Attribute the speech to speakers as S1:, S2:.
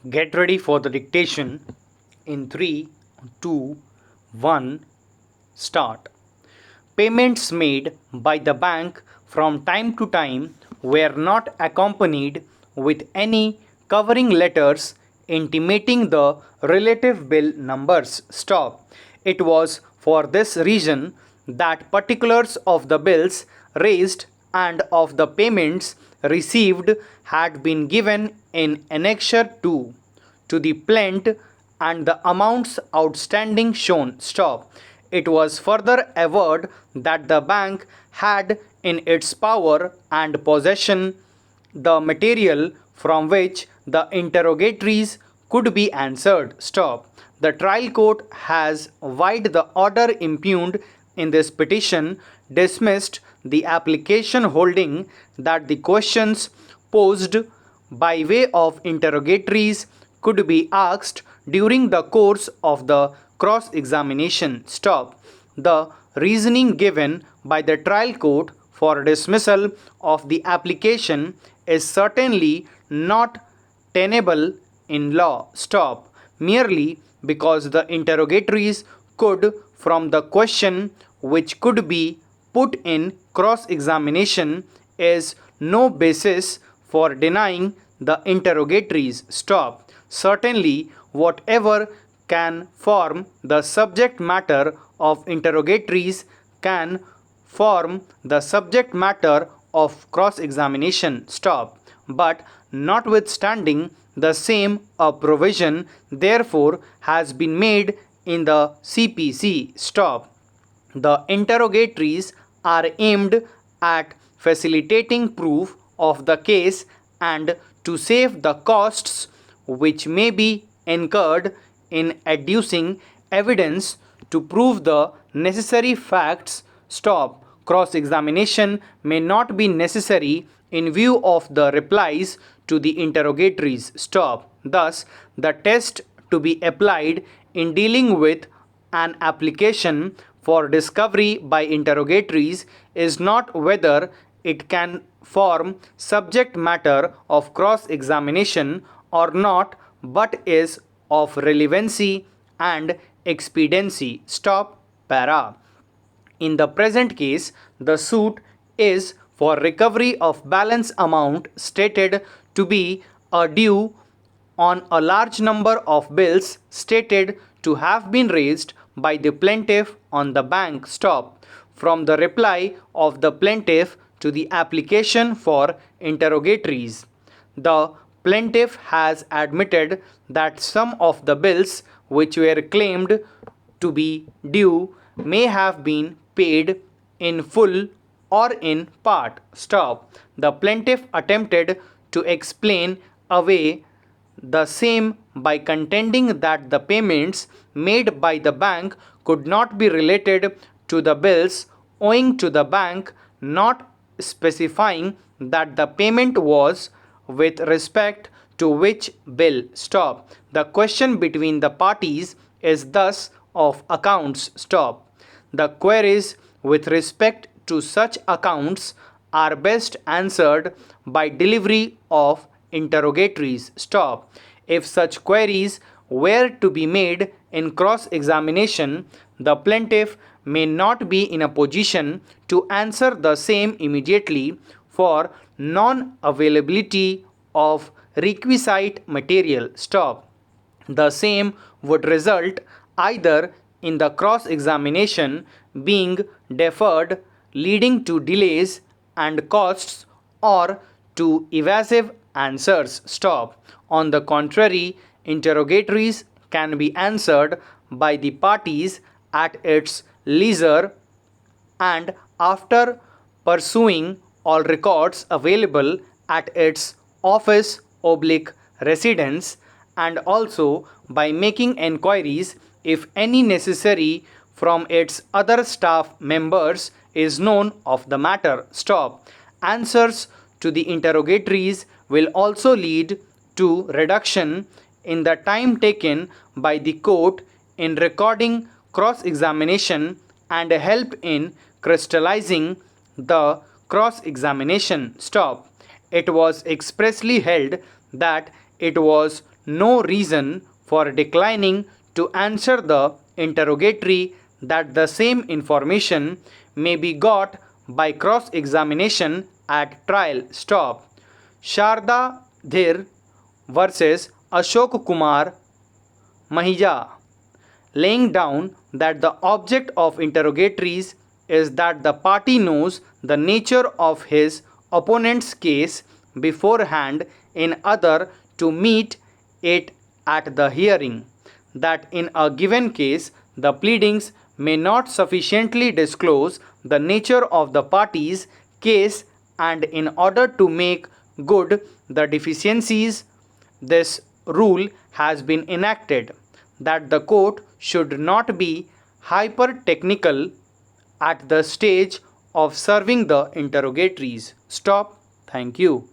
S1: Get ready for the dictation in 3, 2, 1, start. Payments made by the bank from time to time were not accompanied with any covering letters intimating the relative bill numbers. Stop. It was for this reason that particulars of the bills raised and of the payments received had been given in Annexure 2 to the plaint and the amounts outstanding shown. Stop. It was further averred that the bank had in its power and possession the material from which the interrogatories could be answered. Stop. The trial court has, wide the order impugned in this petition, dismissed the application, holding that the questions posed by way of interrogatories could be asked during the course of the cross examination. Stop. The reasoning given by the trial court for dismissal of the application is certainly not tenable in law. Stop. Merely because the interrogatories could, from the question which could be put in cross examination, is no basis for denying the interrogatories. Stop. Certainly, whatever can form the subject matter of interrogatories can form the subject matter of cross examination. Stop. But notwithstanding the same, a provision therefore has been made in the CPC. Stop. The interrogatories are aimed at facilitating proof of the case and to save the costs which may be incurred in adducing evidence to prove the necessary facts. Stop. Cross examination may not be necessary in view of the replies to the interrogatories. Stop. Thus, the test to be applied in dealing with an application for discovery by interrogatories is not whether it can form subject matter of cross examination or not, but is of relevancy and expediency. Stop. Para. In the present case, the suit is for recovery of balance amount stated to be a due on a large number of bills stated to have been raised by the plaintiff on the bank. Stop. From the reply of the plaintiff to the application for interrogatories, the plaintiff has admitted that some of the bills which were claimed to be due may have been paid in full or in part. Stop. The plaintiff attempted to explain away the same by contending that the payments made by the bank could not be related to the bills owing to the bank, not specifying that the payment was with respect to which bill. Stop. The question between the parties is thus of accounts. Stop. The queries with respect to such accounts are best answered by delivery of interrogatories. Stop. If such queries were to be made in cross examination, the plaintiff may not be in a position to answer the same immediately for non availability of requisite material. Stop. The same would result either in the cross examination being deferred, leading to delays and costs, or to evasive answers. Stop. On the contrary, interrogatories can be answered by the parties at its leisure and after pursuing all records available at its office oblique residence, and also by making enquiries if any necessary from its other staff members is known of the matter. Stop. Answers to the interrogatories will also lead to reduction in the time taken by the court in recording cross examination and help in crystallizing the cross examination. Stop. It was expressly held that it was no reason for declining to answer the interrogatory that the same information may be got by cross examination at trial. Stop. Sharda Dhir versus Ashok Kumar Mahija, laying down that the object of interrogatories is that the party knows the nature of his opponent's case beforehand, in order to meet it at the hearing, that in a given case the pleadings may not sufficiently disclose the nature of the party's case, and in order to make good the deficiencies, this rule has been enacted, that the court should not be hyper technical at the stage of serving the interrogatories. Stop. Thank you.